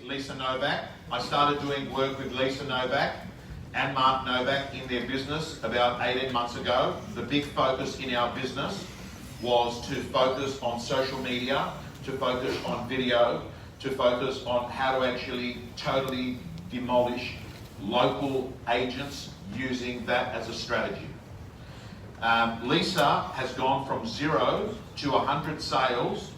Lisa Novak. I started doing work with Lisa Novak and Mark Novak in their business about 18 months ago. The big focus in our business was to focus on social media, to focus on video, to focus on how to actually totally demolish local agents using that as a strategy. Lisa has gone from 0 to 100 sales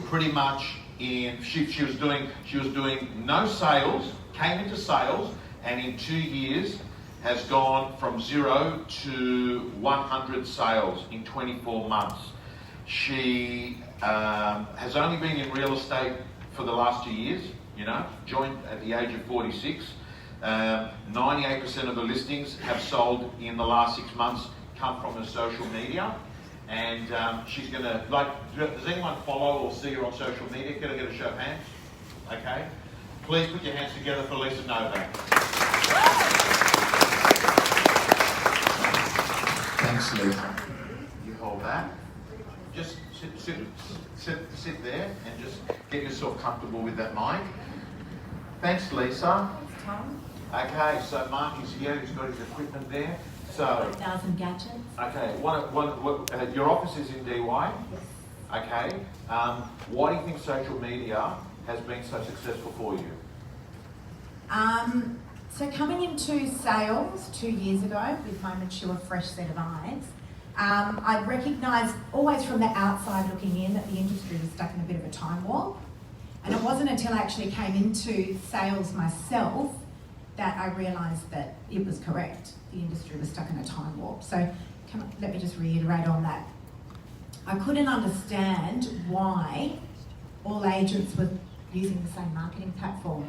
pretty much in, she was doing no sales, came into sales, and in 2 years has gone from 0 to 100 sales in 24 months. She has only been in real estate for the last 2 years, you know, joined at the age of 46. 98% of the listings have sold in the last 6 months come from her social media. And she's gonna, like, does anyone follow or see her on social media? Can I get a show of hands? Okay. Please put your hands together for Lisa Novak. Thanks, Lisa. You hold that. Just sit there and just get yourself comfortable with that mic. Thanks, Lisa. Thanks, Tom. Okay, so Mark is here. He's got his equipment there. So, 1000AGENTS. Okay, your office is in DY? Yes. Okay, why do you think social media has been so successful for you? So coming into sales 2 years ago with my mature, fresh set of eyes, I recognised always from the outside looking in that the industry was stuck in a bit of a time warp. And it wasn't until I actually came into sales myself that I realised that it was correct. The industry was stuck in a time warp. So let me just reiterate on that. I couldn't understand why all agents were using the same marketing platform.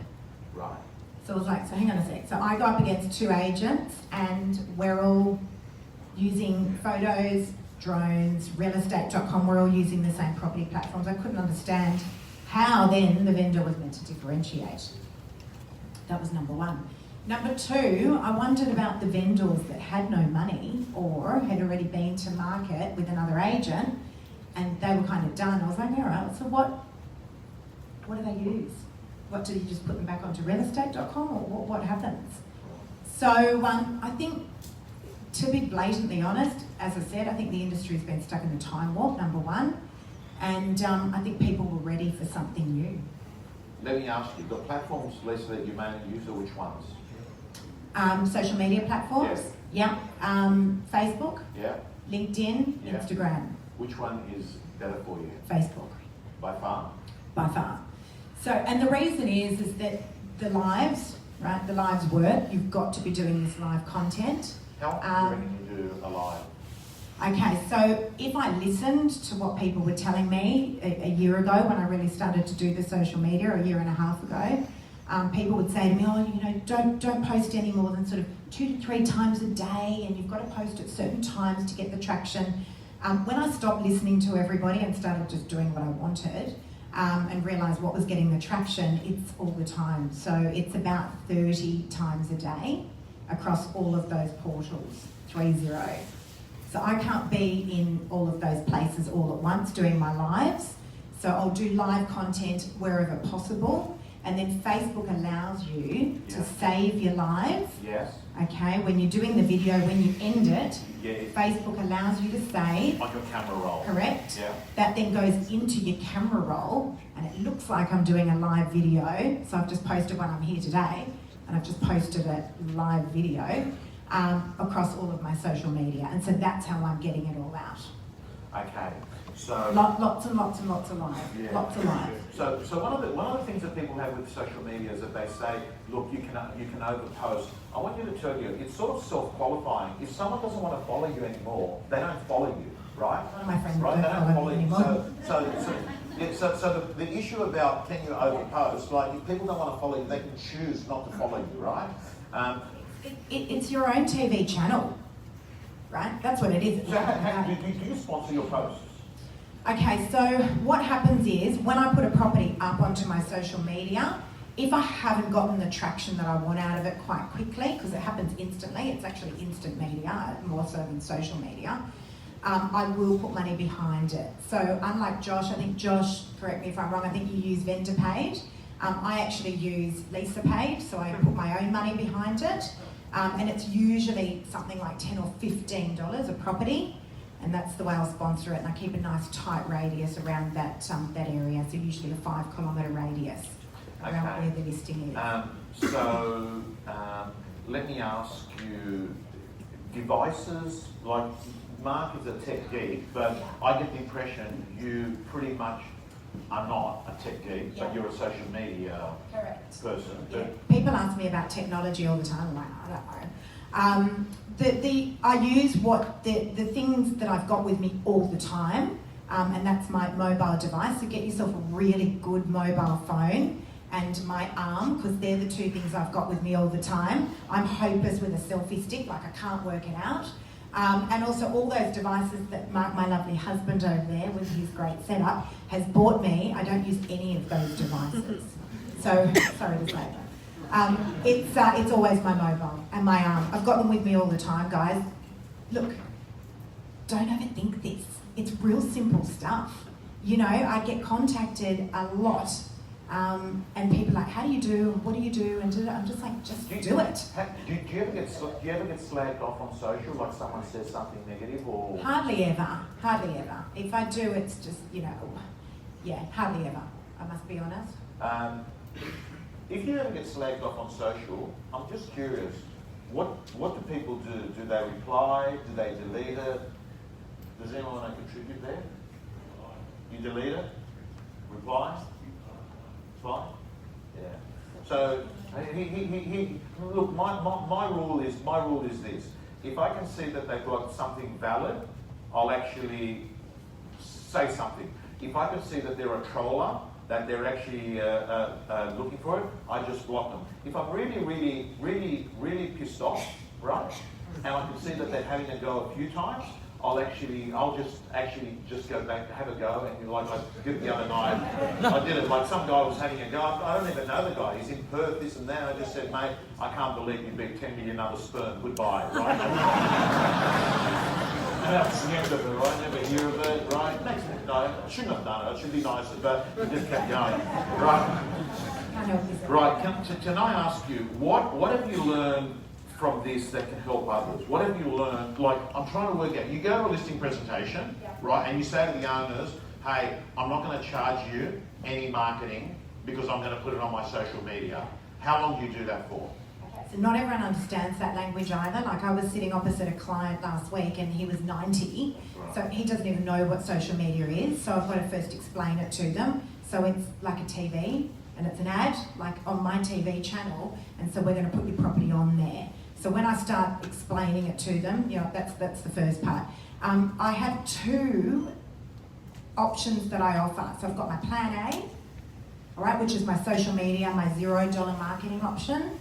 Right. So I was like, so hang on a sec. So I go up against 2 agents and we're all using photos, drones, realestate.com, we're all using the same property platforms. I couldn't understand how then the vendor was meant to differentiate. That was number one. Number two, I wondered about the vendors that had no money or had already been to market with another agent and they were kind of done. I was like, all right, so what do they use? What, do you just put them back onto realestate.com or what happens? So I think, to be blatantly honest, as I said, I think the industry has been stuck in a time warp, number one, and I think people were ready for something new. Let me ask you, the platforms, Lisa, that you mainly use are which ones? Social media platforms, yes. Yeah. Facebook, yeah. LinkedIn, Yeah. Instagram. Which one is better for you? Facebook. By far? By far. So, and the reason is that the lives, right, the lives work. You've got to be doing this live content. How often do you reckon you do a live? Okay, so if I listened to what people were telling me a year ago when I really started to do the social media, a year and a half ago, people would say to me, oh, you know, don't post any more than sort of 2 to 3 times a day, and you've got to post at certain times to get the traction. When I stopped listening to everybody and started just doing what I wanted, and realised what was getting the traction, it's all the time. So it's about 30 times a day across all of those portals, 30. So I can't be in all of those places all at once doing my lives. So I'll do live content wherever possible. And then Facebook allows you to save your live. Yes. Okay, when you're doing the video, when you end it, yes. Facebook allows you to save. On your camera roll. Correct. Yeah. That then goes into your camera roll, and it looks like I'm doing a live video. So I've just posted one, I'm here today, and I've just posted a live video across all of my social media. And so that's how I'm getting it all out. Okay. So Lots and lots and lots of live. Yeah. Lots of live. So one of the things that people have with social media is that they say, look, you can overpost. I want you to tell you, it's sort of self-qualifying. If someone doesn't want to follow you anymore, they don't follow you, right? One of my friends right? don't follow me anymore. So the issue about can you overpost, like if people don't want to follow you, they can choose not to follow you, right? It's your own TV channel, right? That's what it is. So do you sponsor your posts? Okay, so what happens is when I put a property up onto my social media, if I haven't gotten the traction that I want out of it quite quickly, because it happens instantly, it's actually instant media, more so than social media, I will put money behind it. So unlike Josh, I think Josh, correct me if I'm wrong, I think you use vendor paid. I actually use Lisa paid, so I put my own money behind it, and it's usually something like $10 or $15 a property, and that's the way I'll sponsor it. And I keep a nice tight radius around that that area, so usually a 5 kilometre radius around where the listing is. Let me ask you, devices, like Mark is a tech geek, but I get the impression you pretty much are not a tech geek, but you're a social media person. Yeah. People ask me about technology all the time. I'm like, I don't know. I use the things that I've got with me all the time, and that's my mobile device. So get yourself a really good mobile phone and my arm, because they're the two things I've got with me all the time. I'm hopeless with a selfie stick, like I can't work it out. And also all those devices that Mark, my lovely husband over there with his great setup, has bought me. I don't use any of those devices. So, sorry to say that. It's always my mobile and my arm. I've got them with me all the time, guys. Look, don't overthink this. It's real simple stuff. You know, I get contacted a lot, and people are like, how do you do, what do you do? And I'm just like, just do it. Do you ever get slagged off on social, like someone says something negative, or? Hardly ever. If I do, it's just, you know, yeah, hardly ever. I must be honest. If you ever get slagged off on social, I'm just curious, what do people do? Do they reply? Do they delete it? Does anyone want to contribute there? You delete it? Reply? Fine? Yeah. So, look, my rule is this. If I can see that they've got something valid, I'll actually say something. If I can see that they're a troller, that they're actually looking for it, I just block them. If I'm really pissed off, right, and I can see that they're having a go a few times, I'll just go back to have a go, and like I did the other night. I did it like some guy was having a go. I don't even know the guy. He's in Perth, this and that. I just said, mate, I can't believe you beat 10 million other sperm. Goodbye, right? And that's the end of it, right? Never hear of it, right? Next thing, no, I shouldn't have done it. I should be nicer, but we just kept going, right? Right. Can I ask you, what have you learned from this that can help others? What have you learned? Like, I'm trying to work out, you go to a listing presentation, right, and you say to the owners, hey, I'm not going to charge you any marketing because I'm going to put it on my social media. How long do you do that for? So not everyone understands that language either. Like, I was sitting opposite a client last week and he was 90, so he doesn't even know what social media is, so I've got to first explain it to them. So it's like a TV, and it's an ad, like on my TV channel, and so we're going to put your property on there. So when I start explaining it to them, you know, that's the first part. I have two options that I offer. So I've got my plan A, all right, which is my social media, my $0 marketing option.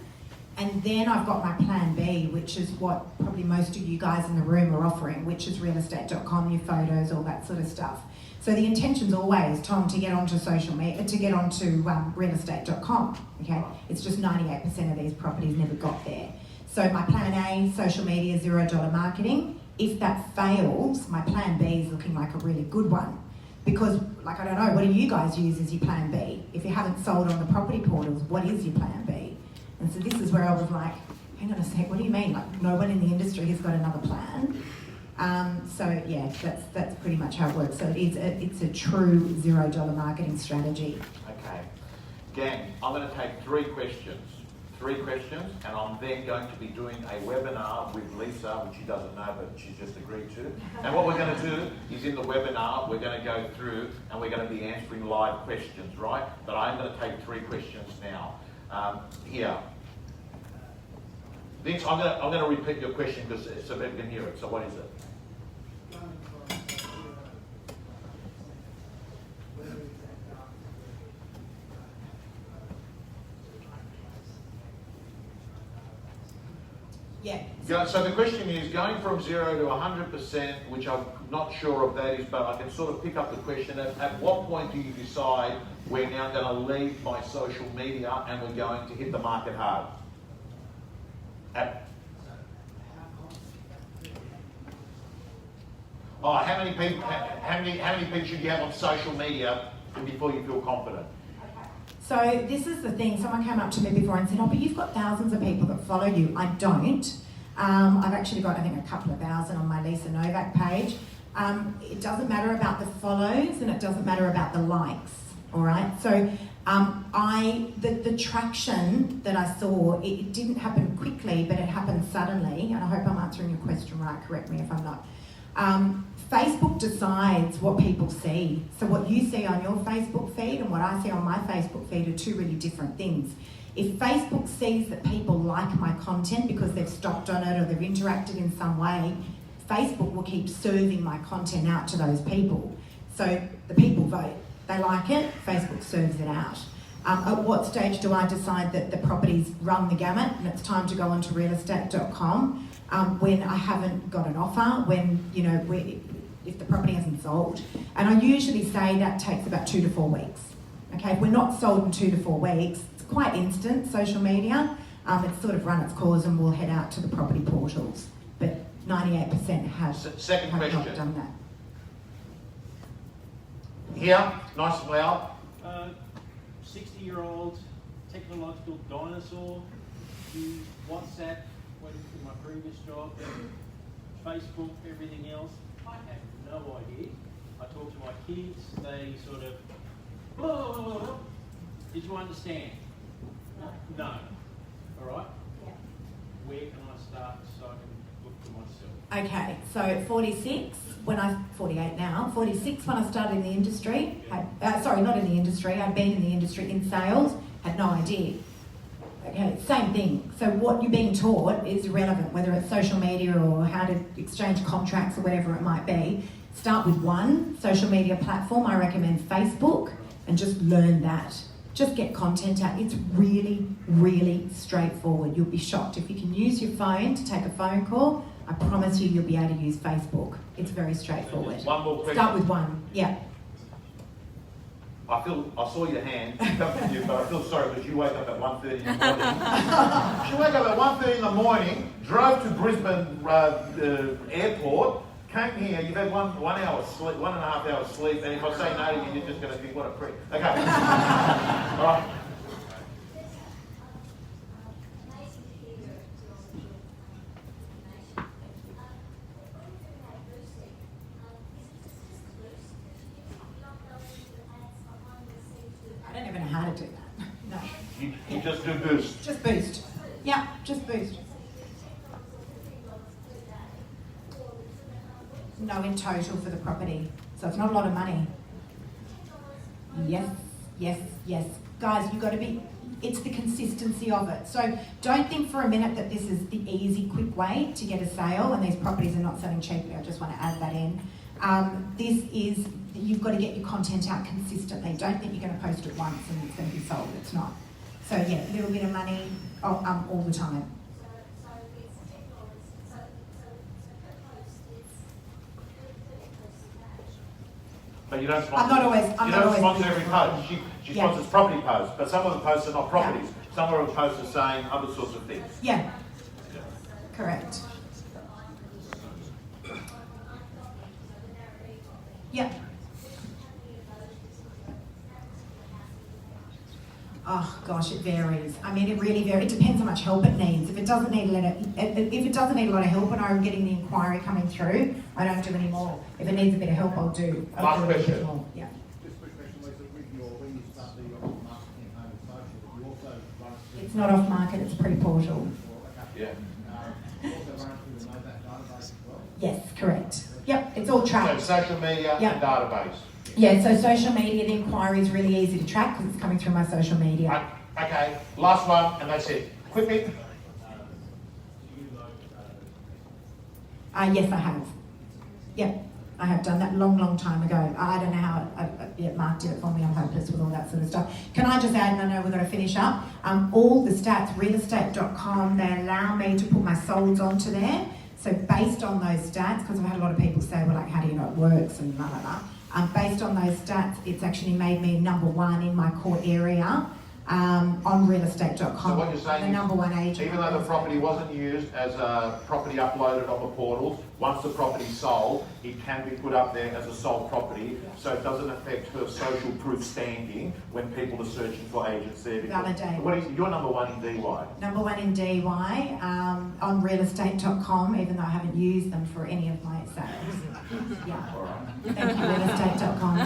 And then I've got my plan B, which is what probably most of you guys in the room are offering, which is realestate.com, your photos, all that sort of stuff. So the intention's always, Tom, to get onto social media, to get onto realestate.com, okay? It's just 98% of these properties never got there. So my plan A, social media, $0 marketing. If that fails, my plan B is looking like a really good one. Because, like, I don't know, what do you guys use as your plan B? If you haven't sold on the property portals, what is your plan B? And so this is where I was like, hang on a sec, what do you mean? Like, no one in the industry has got another plan. So yeah, that's pretty much how it works. So it's a true $0 marketing strategy. Okay. Gang, I'm going to take three questions, and I'm then going to be doing a webinar with Lisa, which she doesn't know, but she's just agreed to. And what we're going to do is, in the webinar, we're going to go through and we're going to be answering live questions, right? But I'm going to take three questions now. Here. Vince, I'm going to repeat your question because so people can hear it. So what is it? Yeah. So the question is, going from 0 to 100%, which I'm not sure of that is, but I can sort of pick up the question. At what point do you decide we're now going to leave my social media and we're going to hit the market hard? How many people should you have on social media before you feel confident? So this is the thing, someone came up to me before and said, oh, but you've got thousands of people that follow you. I don't. I've actually got, I think, a couple of thousand on my Lisa Novak page. It doesn't matter about the follows and it doesn't matter about the likes, all right? So the traction that I saw, it didn't happen quickly, but it happened suddenly, and I hope I'm answering your question right, correct me if I'm not. Facebook decides what people see. So what you see on your Facebook feed and what I see on my Facebook feed are two really different things. If Facebook sees that people like my content because they've stopped on it or they've interacted in some way, Facebook will keep serving my content out to those people. So the people vote. They like it, Facebook serves it out. At what stage do I decide that the property's run the gamut and it's time to go onto realestate.com? When I haven't got an offer, when, you know, if the property hasn't sold. And I usually say that takes about 2 to 4 weeks. Okay, if we're not sold in 2 to 4 weeks, it's quite instant, social media. It's sort of run its course and we'll head out to the property portals. But 98% have not done that. Here, nice and loud. 60-year-old technological dinosaur, use WhatsApp when in my previous job, and Facebook, everything else. I have no idea. I talk to my kids, they sort of, oh, did you understand? No. All right? Yeah. Where can I start so I can look for myself? Okay, so 46, 48 now, 46 when I started in the industry, sorry, not in the industry, I'd been in the industry in sales, had no idea. Okay, same thing. So what you're being taught is irrelevant, whether it's social media or how to exchange contracts or whatever it might be. Start with one social media platform. I recommend Facebook, and just learn that. Just get content out. It's really, really straightforward. You'll be shocked. If you can use your phone to take a phone call, I promise you'll be able to use Facebook. It's very straightforward. One more question. Start with one, yeah. I saw your hand come from you, but I feel sorry because you wake up at 1:30 in the morning. She woke up at 1:30 in the morning, drove to Brisbane airport, came here, you've had 1 hour sleep, 1.5 hours sleep, and if I say no to you, you're just going to think, what a prick. Okay. All right. I don't even know how to do that. No. You just do boost. Just boost. Yeah, just boost. No, in total for the property. So it's not a lot of money. Yes, yes, yes. Guys, you've got to be, it's the consistency of it. So don't think for a minute that this is the easy, quick way to get a sale and these properties are not selling cheaply. I just want to add that in. This is, you've got to get your content out consistently. Don't think you're going to post it once and it's going to be sold. It's not. So yeah, a little bit of money all the time. But you don't sponsor. I'm not always sponsor every post. She sponsors property posts, but some of the posts are not properties. Yeah. Some of the posts are saying other sorts of things. Yeah. Correct. Yeah. Oh gosh, it varies. I mean, it really varies. It depends how much help it needs. If it doesn't need a lot of help and I'm getting the inquiry coming through, I don't do any more. If it needs a bit of help, I'll do a bit more. Yeah. Just a quick question, Lisa. When you start the off-market campaign with social, you also run it through... It's not off-market, it's pre-portal. Yeah. You also run it through the Novak database as well? Yes, correct. Yep, it's all tracked. So social media and database. Yeah, so social media, the inquiry is really easy to track because it's coming through my social media. Okay, last one, and that's it. Quickly. Yes, I have. Yep, I have done that long time ago. I don't know how Mark did it for me. I'm hopeless with all that sort of stuff. Can I just add, and I know we've got to finish up, all the stats, realestate.com, they allow me to put my solds onto there. So based on those stats, because I've had a lot of people say, well, like, how do you know it works and blah. Based on those stats, it's actually made me #1 in my core area. on realestate.com. So what you're saying the is, number one agent. even though the property wasn't used as a property uploaded on the portals, once the property's sold, it can be put up there as a sold property, so it doesn't affect her social proof standing when people are searching for agents there. Validate. What is you're number one in DY? Number one in DY, on realestate.com, even though I haven't used them for any of my sales. Yeah. All right. Thank you, realestate.com.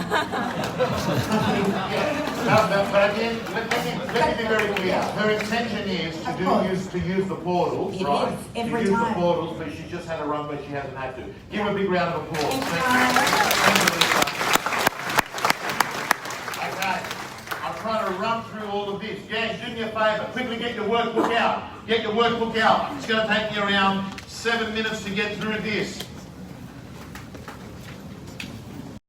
But again, let me be very clear. Her intention is to use the portals, It right? is, every to use time. the portals, but she's just had a run where she hasn't had to. Give her a big round of applause. Thank you. Thank you, Lisa. Okay, I'm trying to run through all of this. Gang, do me a favour. Quickly get your workbook out. Get your workbook out. It's going to take me around 7 minutes to get through this.